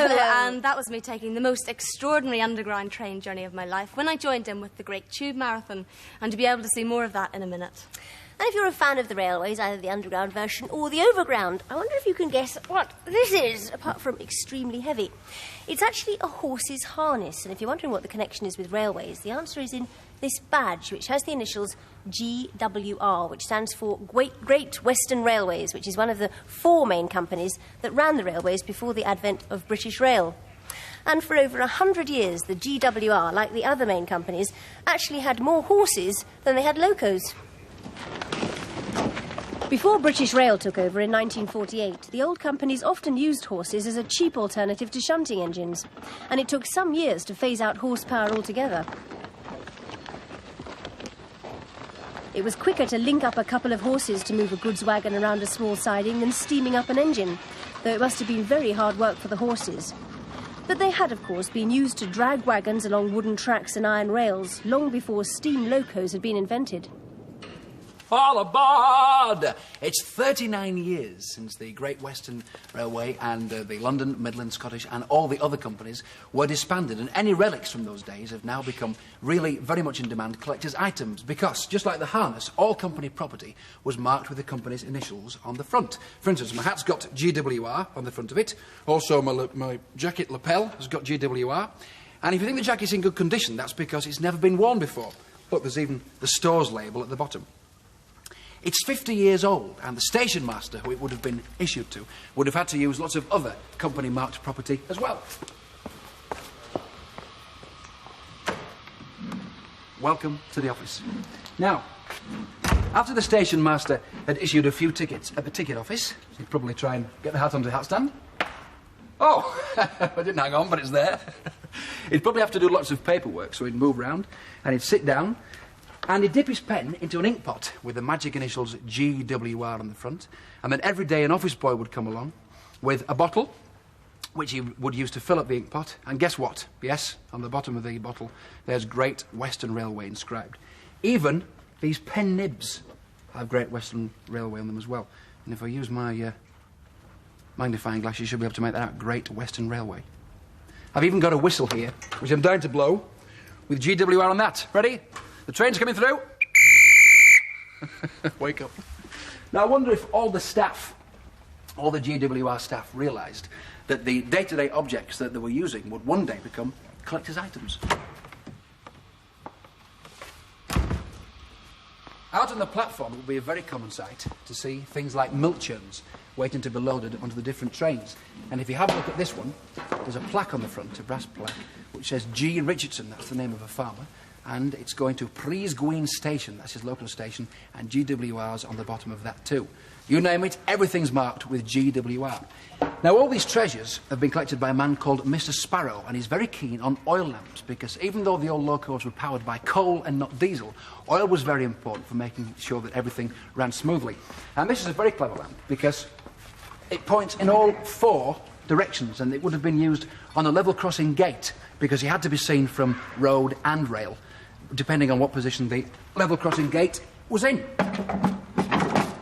And that was me taking the most extraordinary underground train journey of my life when I joined in with the Great Tube Marathon, and to be able to see more of that in a minute. And if you're a fan of the railways, either the underground version or the overground, I wonder if you can guess what this is, apart from extremely heavy. It's actually a horse's harness, and if you're wondering what the connection is with railways, the answer is in this badge, which has the initials GWR, which stands for Great Western Railways, which is one of the 4 main companies that ran the railways before the advent of British Rail. And for over 100 years, the GWR, like the other main companies, actually had more horses than they had locos. Before British Rail took over in 1948, the old companies often used horses as a cheap alternative to shunting engines, and it took some years to phase out horsepower altogether. It was quicker to link up a couple of horses to move a goods wagon around a small siding than steaming up an engine, though it must have been very hard work for the horses. But they had, of course, been used to drag wagons along wooden tracks and iron rails long before steam locos had been invented. All aboard! It's 39 years since the Great Western Railway and the London, Midland, Scottish and all the other companies were disbanded, and any relics from those days have now become really very much in demand collector's items because, just like the harness, all company property was marked with the company's initials on the front. For instance, my hat's got GWR on the front of it. Also, my jacket lapel has got GWR. And if you think the jacket's in good condition, that's because it's never been worn before. Look, there's even the store's label at the bottom. It's 50 years old, and the station master, who it would have been issued to, would have had to use lots of other company-marked property as well. Welcome to the office. Now, after the station master had issued a few tickets at the ticket office, he'd probably try and get the hat onto the hat stand. Oh, I didn't hang on, but it's there. He'd probably have to do lots of paperwork, so he'd move round, and he'd sit down, and he'd dip his pen into an ink pot with the magic initials GWR on the front. And then every day an office boy would come along with a bottle, which he would use to fill up the ink pot. And guess what? Yes, on the bottom of the bottle, there's Great Western Railway inscribed. Even these pen nibs have Great Western Railway on them as well. And if I use my magnifying glass, you should be able to make that out. Great Western Railway. I've even got a whistle here, which I'm dying to blow, with GWR on that. Ready? The train's coming through. Wake up. Now, I wonder if all the staff, all the GWR staff, realised that the day-to-day objects that they were using would one day become collector's items. Out on the platform, it would be a very common sight to see things like milk churns waiting to be loaded onto the different trains. And if you have a look at this one, there's a plaque on the front, a brass plaque, which says G. Richardson, that's the name of a farmer, and it's going to Pease-Gween Station, that's his local station, and GWR's on the bottom of that too. You name it, everything's marked with GWR. Now, all these treasures have been collected by a man called Mr. Sparrow, and he's very keen on oil lamps, because even though the old locos were powered by coal and not diesel, oil was very important for making sure that everything ran smoothly. And this is a very clever lamp, because it points in all 4 directions, and it would have been used on a level crossing gate, because it had to be seen from road and rail, depending on what position the level crossing gate was in.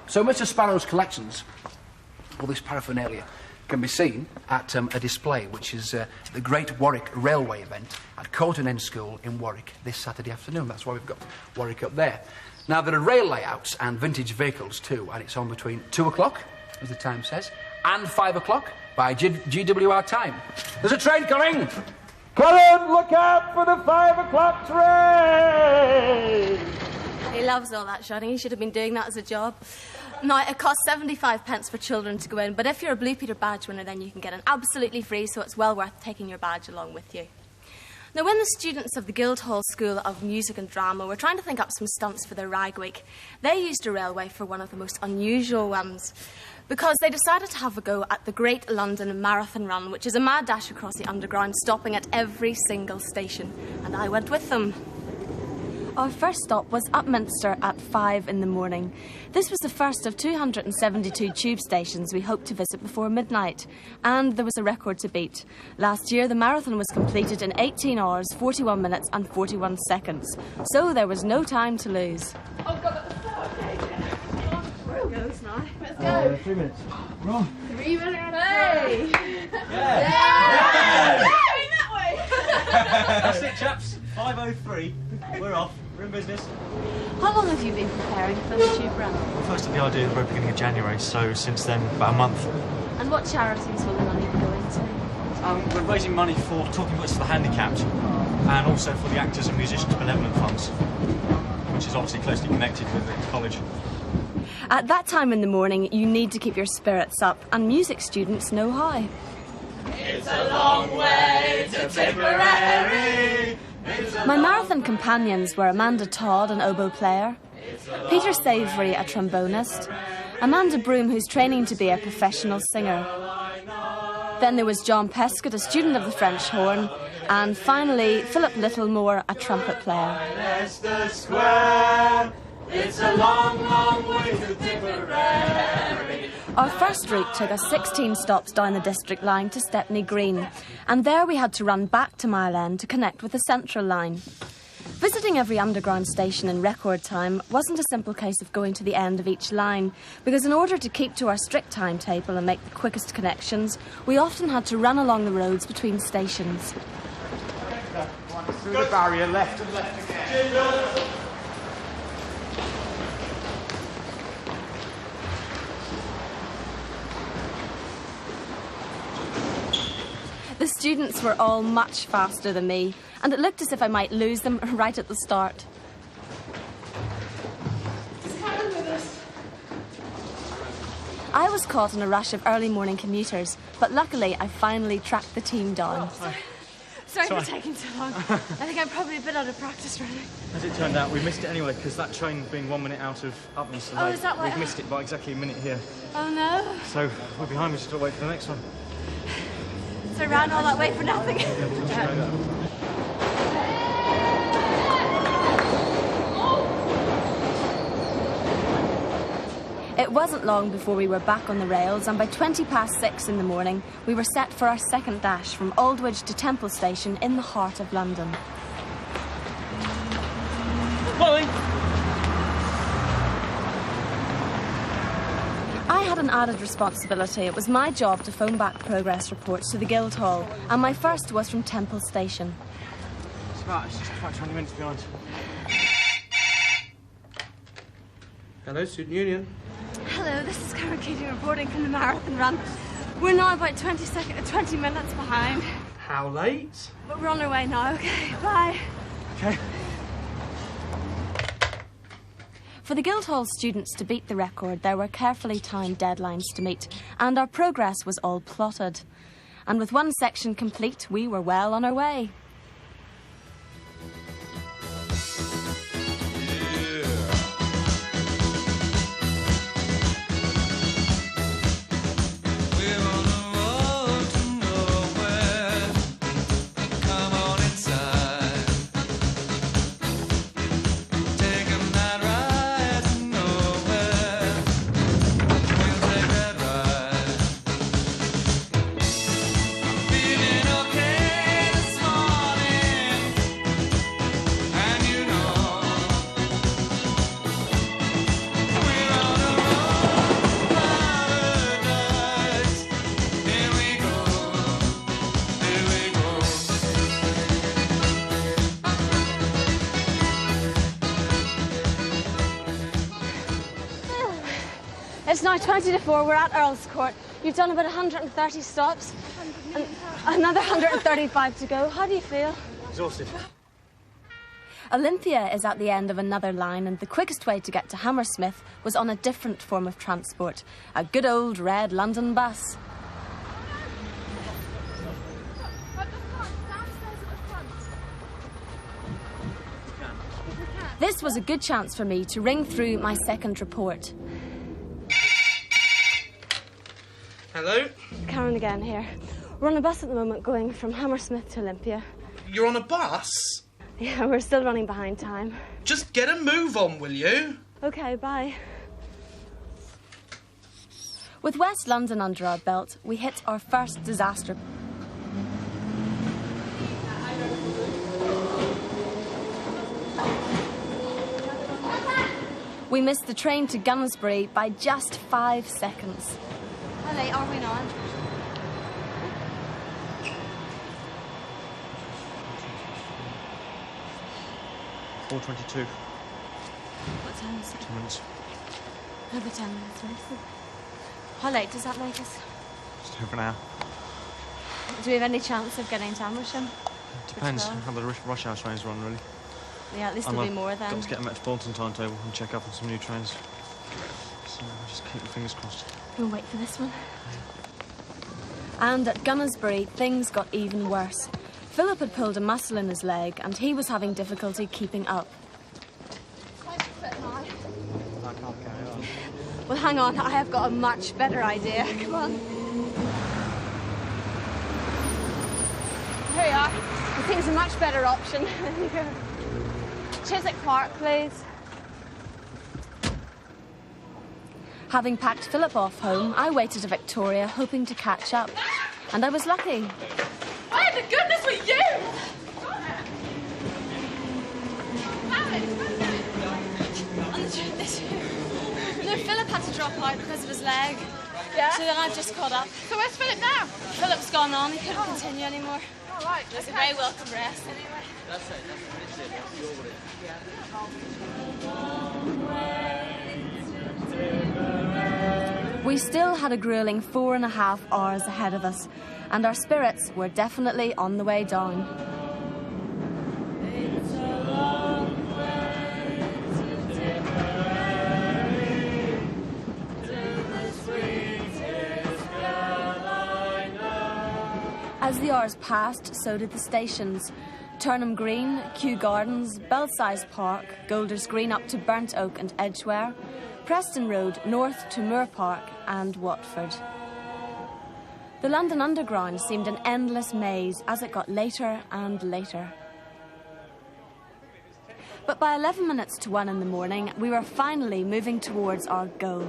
So Mr. Sparrow's collections, all this paraphernalia, can be seen at a display, which is the Great Warwick Railway event at Coulton School in Warwick this Saturday afternoon. That's why we've got Warwick up there. Now, there are rail layouts and vintage vehicles too, and it's on between 2 o'clock, as the time says, and 5 o'clock by GWR time. There's a train coming! Caron, look out for the 5 o'clock train! He loves all that shouting. He should have been doing that as a job. Now, it costs 75 pence for children to go in, but if you're a Blue Peter badge winner, then you can get in absolutely free, so it's well worth taking your badge along with you. Now, when the students of the Guildhall School of Music and Drama were trying to think up some stunts for their Rag Week, they used a railway for one of the most unusual ones, because they decided to have a go at the Great London Marathon Run, which is a mad dash across the underground, stopping at every single station, and I went with them. Our first stop was Upminster at 5 in the morning. This was the first of 272 tube stations we hoped to visit before midnight, and there was a record to beat. Last year, the marathon was completed in 18 hours, 41 minutes and 41 seconds, so there was no time to lose. Oh, God, it goes now. Let's go. 3 minutes. Run. 3 minutes. Hey! Yeah! That's it, chaps. 5:03. We're off. We're in business. How long have you been preparing for the tube run? We first had the idea at the very beginning of January, so since then, about a month. And what charities will the money be going to? We're raising money for talking books for the handicapped, and also for the Actors and Musicians Benevolent Funds, which is obviously closely connected with the college. At that time in the morning, you need to keep your spirits up, and music students know how. It's a long way to Tipperary. My marathon companions were Amanda Todd, an oboe player, Peter Savoury, a trombonist, Amanda Broom, who's training to be a professional singer. Then there was John Pescott, a student of the French horn, and finally Philip Littlemore, a trumpet player. Leicester Square. It's a long, long way to Tipperary. Our first route took us 16 stops down the district line to Stepney Green, and there we had to run back to Mile End to connect with the Central line. Visiting every underground station in record time wasn't a simple case of going to the end of each line, because in order to keep to our strict timetable and make the quickest connections, we often had to run along the roads between stations. Through the barrier, left and left again. The students were all much faster than me, and it looked as if I might lose them right at the start. I was caught in a rush of early morning commuters, but luckily I finally tracked the team down. Sorry for taking so long. I think I'm probably a bit out of practice running. As it turned out, we missed it anyway, because that train being 1 minute out of Upminster. Oh, is that why? We've missed it by exactly a minute here. Oh no. So we're behind, we just got to wait for the next one. So I ran all that way for nothing. It wasn't long before we were back on the rails, and by 6:20 in the morning, we were set for our second dash from Aldwych to Temple Station in the heart of London. Molly! I had an added responsibility. It was my job to phone back progress reports to the Guildhall, and my first was from Temple Station. It's just about 20 minutes behind. Hello, Student Union. Hello, this is Caron Keating reporting from the marathon run. We're now about 20 minutes behind. How late? But we're on our way now, okay? Bye. Okay. For the Guildhall students to beat the record, there were carefully timed deadlines to meet, and our progress was all plotted. And with one section complete, we were well on our way. It's now 20 to 4. We're at Earl's Court. You've done about 130 stops. And another 135 to go. How do you feel? Exhausted. Olympia is at the end of another line, and the quickest way to get to Hammersmith was on a different form of transport, a good old red London bus. This was a good chance for me to ring through my second report. Hello? Caron again here. We're on a bus at the moment going from Hammersmith to Olympia. You're on a bus? Yeah, we're still running behind time. Just get a move on, will you? Okay, bye. With West London under our belt, we hit our first disaster. We missed the train to Gunnsbury by just 5 seconds. How late are we now? 4:22. What time is it? 2 minutes. Over 10 minutes, right? How late does that make us? Just over an hour. Do we have any chance of getting to Amersham? Depends how the rush hour trains run, really. Yeah, at least there'll be more then. Got to get a Metropolitan timetable and check up on some new trains. So just keep your fingers crossed. We'll wait for this one. And at Gunnersbury, things got even worse. Philip had pulled a muscle in his leg and he was having difficulty keeping up. I can't carry on. Well, hang on, I have got a much better idea. Come on. Here we are. I think it's a much better option. Chiswick Park, please. Having packed Philip off home, I waited at Victoria, hoping to catch up. And I was lucky. Why the goodness were you? No, Philip had to drop out because of his leg. Yeah? So then I've just caught up. So where's Philip now? Philip's gone on, he couldn't continue anymore. All right. It was a very welcome rest anyway. We still had a gruelling 4.5 hours ahead of us, and our spirits were definitely on the way down. As the hours passed, so did the stations. Turnham Green, Kew Gardens, Belsize Park, Golders Green up to Burnt Oak and Edgware, Preston Road north to Moor Park and Watford. The London Underground seemed an endless maze as it got later and later. But by 11 minutes to 1 in the morning, we were finally moving towards our goal.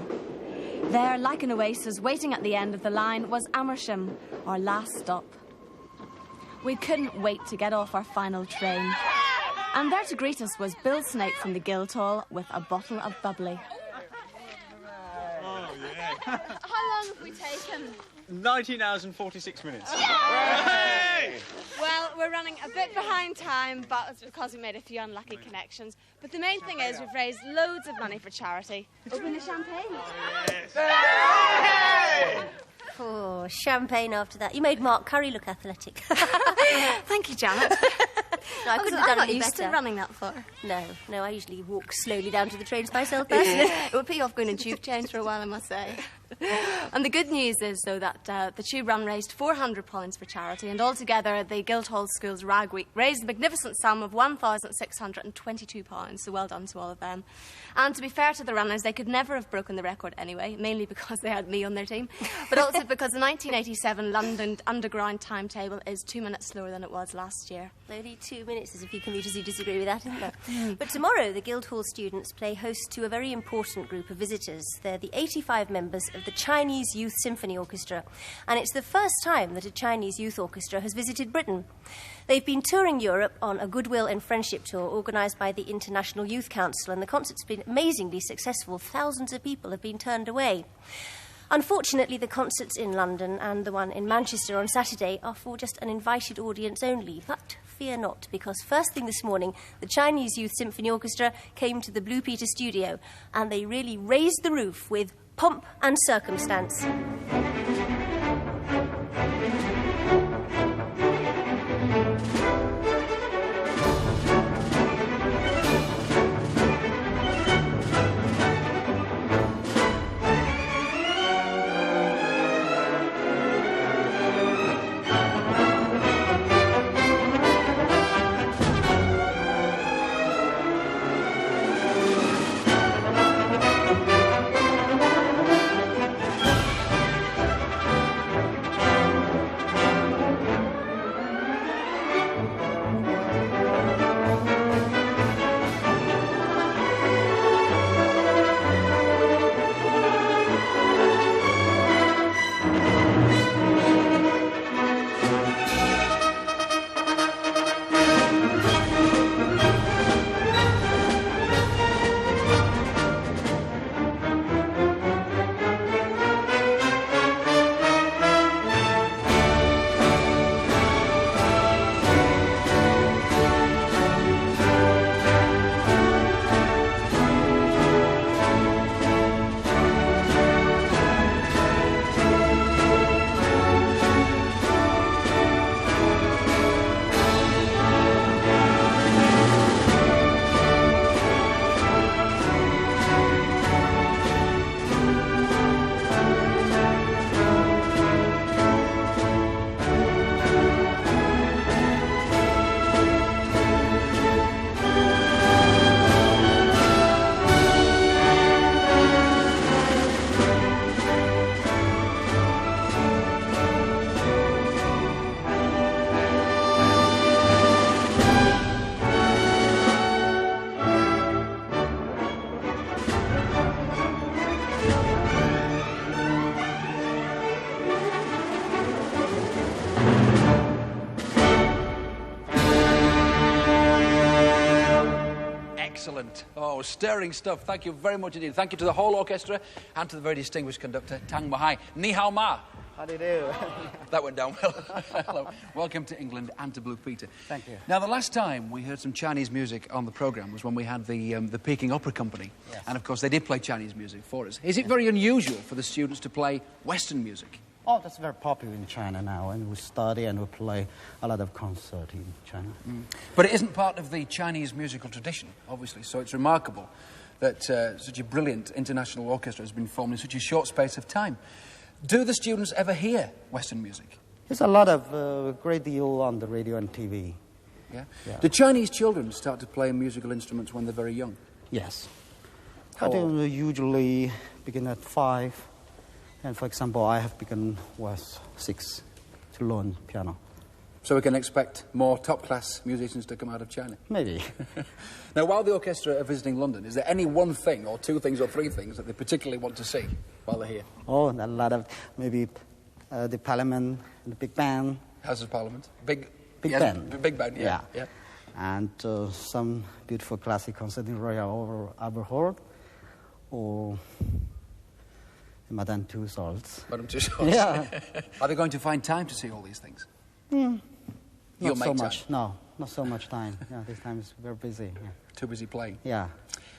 There, like an oasis waiting at the end of the line, was Amersham, our last stop. We couldn't wait to get off our final train. And there to greet us was Bill Snake from the Guildhall with a bottle of bubbly. Oh, yeah. How long have we taken? 19 hours and 46 minutes. Well, we're running a bit behind time, but it's because we made a few unlucky connections. But the main thing is we've raised loads of money for charity. Open the champagne. Oh, champagne after that. You made Mark Curry look athletic. Thank you, Janet. No, I couldn't have I'm done not any used better. to running that far. No, I usually walk slowly down to the trains myself, personally. It would put you off going in tube change for a while, I must say. And the good news is, though, that the tube run raised £400 for charity, and altogether the Guildhall School's Rag Week raised the magnificent sum of £1,622, so well done to all of them. And to be fair to the runners, they could never have broken the record anyway, mainly because they had me on their team, but also because the 1987 London Underground timetable is 2 minutes slower than it was last year. Only 2 minutes. There's a few commuters who disagree with that, isn't there? But tomorrow, the Guildhall students play host to a very important group of visitors. They're the 85 members of the Chinese Youth Symphony Orchestra, and it's the first time that a Chinese youth orchestra has visited Britain. They've been touring Europe on a goodwill and friendship tour organised by the International Youth Council, and the concert's been amazingly successful. Thousands of people have been turned away. Unfortunately, the concerts in London and the one in Manchester on Saturday are for just an invited audience only. But fear not, because first thing this morning, the Chinese Youth Symphony Orchestra came to the Blue Peter studio, and they really raised the roof with pomp and circumstance. excellent. Oh, stirring stuff. Thank you very much indeed. Thank you to the whole orchestra and to the very distinguished conductor, Tang Mahai. Ni hao ma. How do you do? That went down well. Hello. Welcome to England and to Blue Peter. Thank you. Now, the last time we heard some Chinese music on the programme was when we had the Peking Opera Company. Yes. And, of course, they did play Chinese music for us. Is it very unusual for the students to play Western music? Oh, that's very popular in China now, and we study and we play a lot of concerts in China. But it isn't part of the Chinese musical tradition, obviously, so it's remarkable that such a brilliant international orchestra has been formed in such a short space of time. Do the students ever hear Western music? There's a lot of great deal on the radio and TV. Yeah? Yeah. Do Chinese children start to play musical instruments when they're very young? Yes. How I old? do usually begin at 5. And, for example, I have begun with 6 to learn piano. So we can expect more top-class musicians to come out of China? Maybe. Now, while the orchestra are visiting London, is there any one thing, or 2 things, or 3 things that they particularly want to see while they're here? Oh, a lot of, maybe the Parliament, the Big Band. House of Parliament? Big Big Band. Big Band, yeah. And some beautiful classic concert in Royal Albert Hall, or Madame Tussauds. Madame Tussauds. Yeah. Are they going to find time to see all these things? Not You'll so make much. time. No, not so much time. Yeah, this time is very busy. Yeah. Too busy playing? Yeah.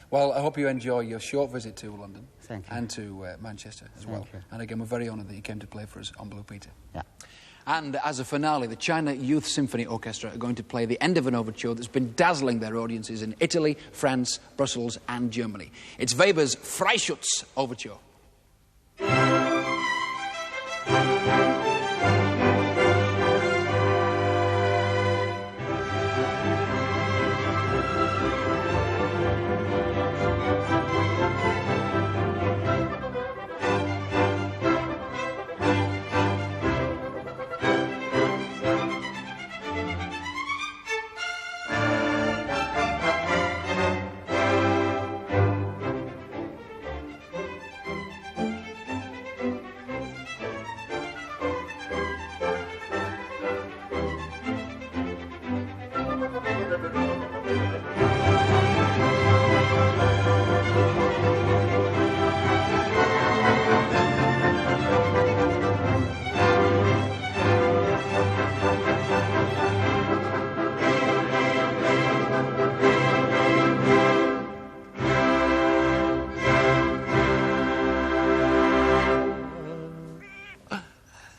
Well, I hope you enjoy your short visit to London. Thank you. And to Manchester as well. Thank you. And again, we're very honoured that you came to play for us on Blue Peter. Yeah. And as a finale, the China Youth Symphony Orchestra are going to play the end of an overture that's been dazzling their audiences in Italy, France, Brussels and Germany. It's Weber's Freischütz Overture.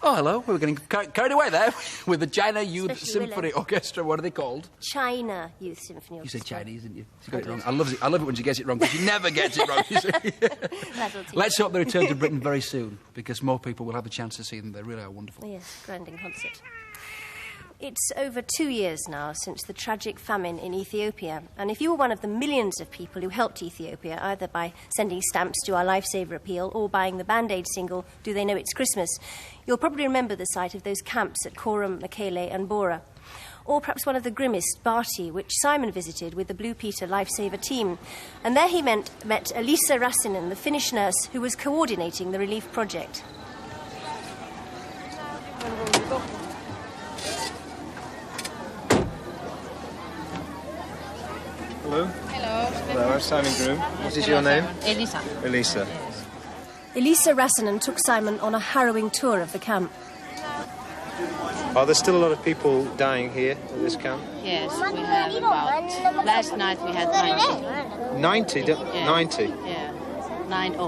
Oh, hello. We were getting carried away there with the China Youth Especially Symphony Willow. Orchestra. What are they called? China Youth Symphony You Orchestra. said Chinese, didn't you? She got it wrong. I love it when she gets it wrong, because she never gets it wrong, you see. That'll teach. Let's hope they return to Britain very soon, because more people will have the chance to see them. They really are wonderful. Yes, grand in concert. It's over 2 years now since the tragic famine in Ethiopia, and if you were one of the millions of people who helped Ethiopia, either by sending stamps to our Lifesaver appeal or buying the Band-Aid single, Do They Know It's Christmas, you'll probably remember the sight of those camps at Coram, Mekele and Bora. Or perhaps one of the grimmest, Bati, which Simon visited with the Blue Peter Lifesaver team. And there he met Elisa Rassinen, the Finnish nurse who was coordinating the relief project. Hello. Hello. Hello, I'm Simon Groom. What is your name? Elisa. Elisa. Elisa Rassinen took Simon on a harrowing tour of the camp. Are there still a lot of people dying here in this camp? Yes, we have about... Last night we had 90. 90? Yeah. 90? Yeah, 90.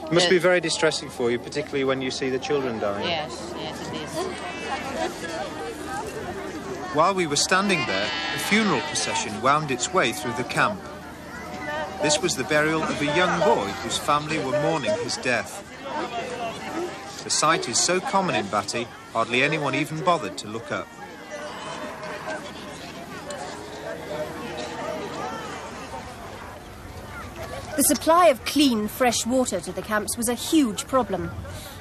It must be very distressing for you, particularly when you see the children dying. Yes, it is. While we were standing there, a funeral procession wound its way through the camp. This was the burial of a young boy whose family were mourning his death. The sight is so common in Bati, hardly anyone even bothered to look up. The supply of clean, fresh water to the camps was a huge problem.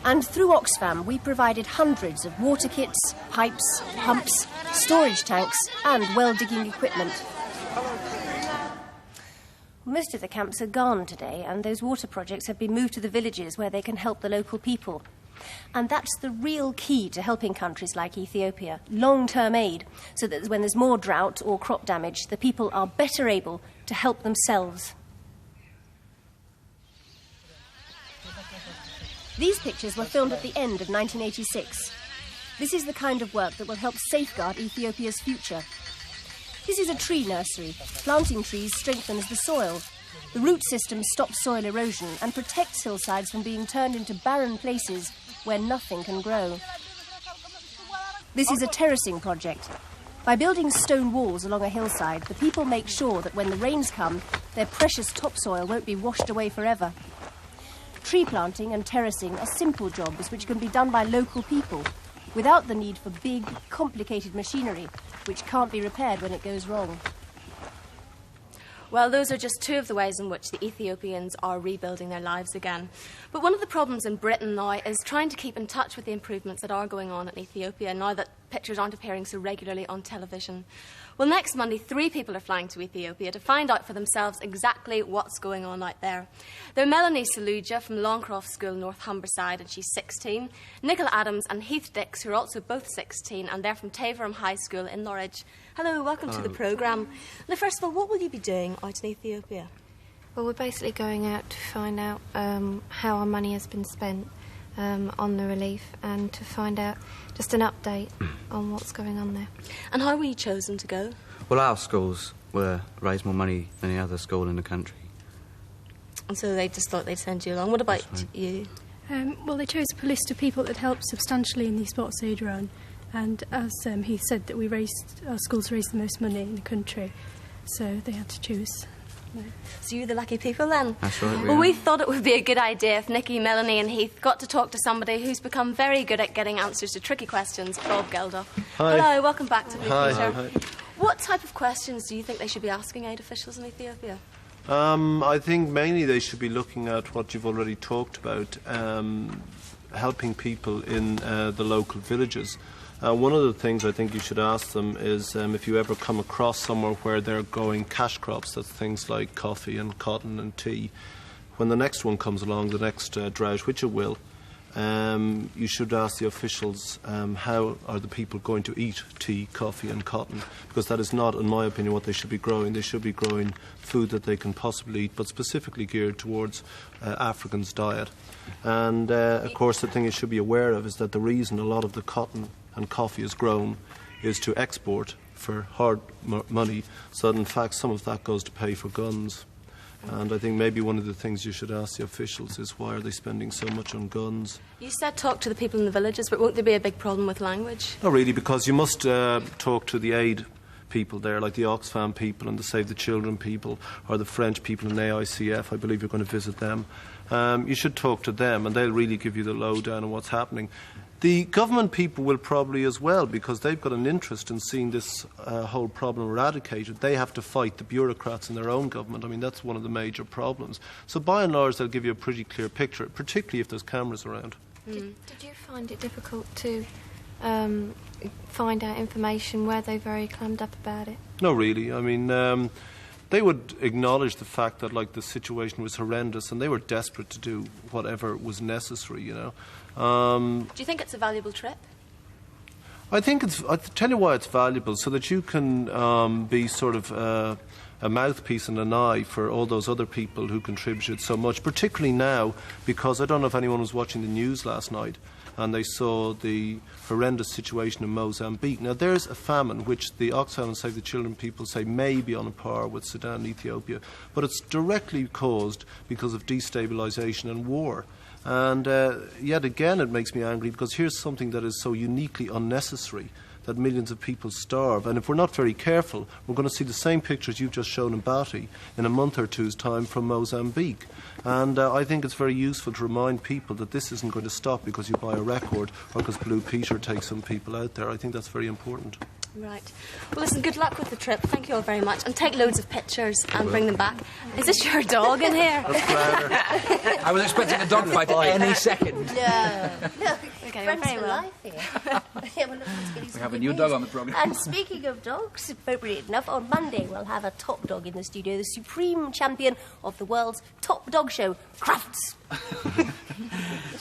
And through Oxfam, we provided hundreds of water kits, pipes, pumps, storage tanks, and well-digging equipment. Most of the camps are gone today, and those water projects have been moved to the villages where they can help the local people. And that's the real key to helping countries like Ethiopia, long-term aid, so that when there's more drought or crop damage, the people are better able to help themselves. These pictures were filmed at the end of 1986. This is the kind of work that will help safeguard Ethiopia's future. This is a tree nursery. Planting trees strengthens the soil. The root system stops soil erosion and protects hillsides from being turned into barren places where nothing can grow. This is a terracing project. By building stone walls along a hillside, the people make sure that when the rains come, their precious topsoil won't be washed away forever. Tree planting and terracing are simple jobs which can be done by local people, without the need for big, complicated machinery, which can't be repaired when it goes wrong. Well, those are just two of the ways in which the Ethiopians are rebuilding their lives again. But one of the problems in Britain now is trying to keep in touch with the improvements that are going on in Ethiopia now that pictures aren't appearing so regularly on television. Well, next Monday, 3 people are flying to Ethiopia to find out for themselves exactly what's going on out there. They're Melanie Saluja from Longcroft School, North Humberside, and she's 16, Nicola Adams and Heath Dix, who are also both 16, and they're from Taverham High School in Norwich. Hello, welcome to the programme. Now, first of all, what will you be doing out in Ethiopia? Well, we're basically going out to find out how our money has been spent on the relief and to find out just an update on what's going on there. And how were you chosen to go? Well, our schools raise more money than any other school in the country. And so they just thought they'd send you along. What about you? Well, they chose a list of people that helped substantially in the sports aid run. And as he said, that our schools raised the most money in the country, so they had to choose. So you're the lucky people then? That's right. Well, we thought it would be a good idea if Nikki, Melanie and Heath got to talk to somebody who's become very good at getting answers to tricky questions, Bob Geldof. Hi. Hello, welcome back to Blue Peter. Hi. What type of questions do you think they should be asking aid officials in Ethiopia? I think mainly they should be looking at what you've already talked about, helping people in the local villages. One of the things I think you should ask them is if you ever come across somewhere where they're growing cash crops, that's things like coffee and cotton and tea, when the next one comes along, the next drought, which it will, you should ask the officials how are the people going to eat tea, coffee and cotton, because that is not, in my opinion, what they should be growing. They should be growing food that they can possibly eat, but specifically geared towards Africans' diet. And, of course, the thing you should be aware of is that the reason a lot of the cotton and coffee is grown is to export for hard money, so that in fact some of that goes to pay for guns. And I think maybe one of the things you should ask the officials is why are they spending so much on guns? You said talk to the people in the villages, but won't there be a big problem with language? Not really, because you must talk to the aid people there, like the Oxfam people and the Save the Children people, or the French people in AICF. I believe you're going to visit them. You should talk to them, and they'll really give you the lowdown on what's happening. The government people will probably as well, because they've got an interest in seeing this whole problem eradicated. They have to fight the bureaucrats in their own government. I mean, that's one of the major problems. So by and large, they'll give you a pretty clear picture, particularly if there's cameras around. Did you find it difficult to find out information? Were they very clammed up about it? No, really. I mean, they would acknowledge the fact that, like, the situation was horrendous, and they were desperate to do whatever was necessary, you know. Do you think it's a valuable trip? I think I'll tell you why it's valuable, so that you can be sort of a mouthpiece and an eye for all those other people who contributed so much, particularly now, because I don't know if anyone was watching the news last night and they saw the horrendous situation in Mozambique. Now, there's a famine which the Oxfam and Save the Children people say may be on a par with Sudan and Ethiopia, but it's directly caused because of destabilisation and war. And yet again it makes me angry, because here's something that is so uniquely unnecessary, that millions of people starve. And if we're not very careful, we're going to see the same pictures you've just shown in Bati in a month or two's time from Mozambique. And I think it's very useful to remind people that this isn't going to stop because you buy a record or because Blue Peter takes some people out there. I think that's very important. Right. Well, listen, good luck with the trip. Thank you all very much. And take loads of pictures and bring them back. Is this your dog in here? I was expecting a dog fight at any second. Yeah. Look, okay, friends very for well. life here. Yeah, well, look, let's get you We some have a good new news. dog on the programme. And speaking of dogs, appropriate enough, on Monday we'll have a top dog in the studio, the supreme champion of the world's top dog show, Crafts.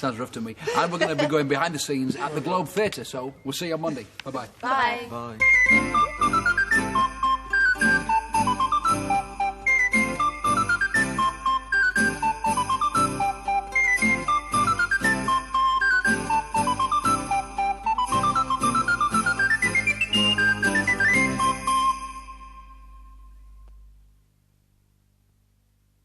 sounds rough to me. And we're going to be going behind the scenes at the Globe Theatre, so we'll see you on Monday. Bye-bye. Bye. Bye.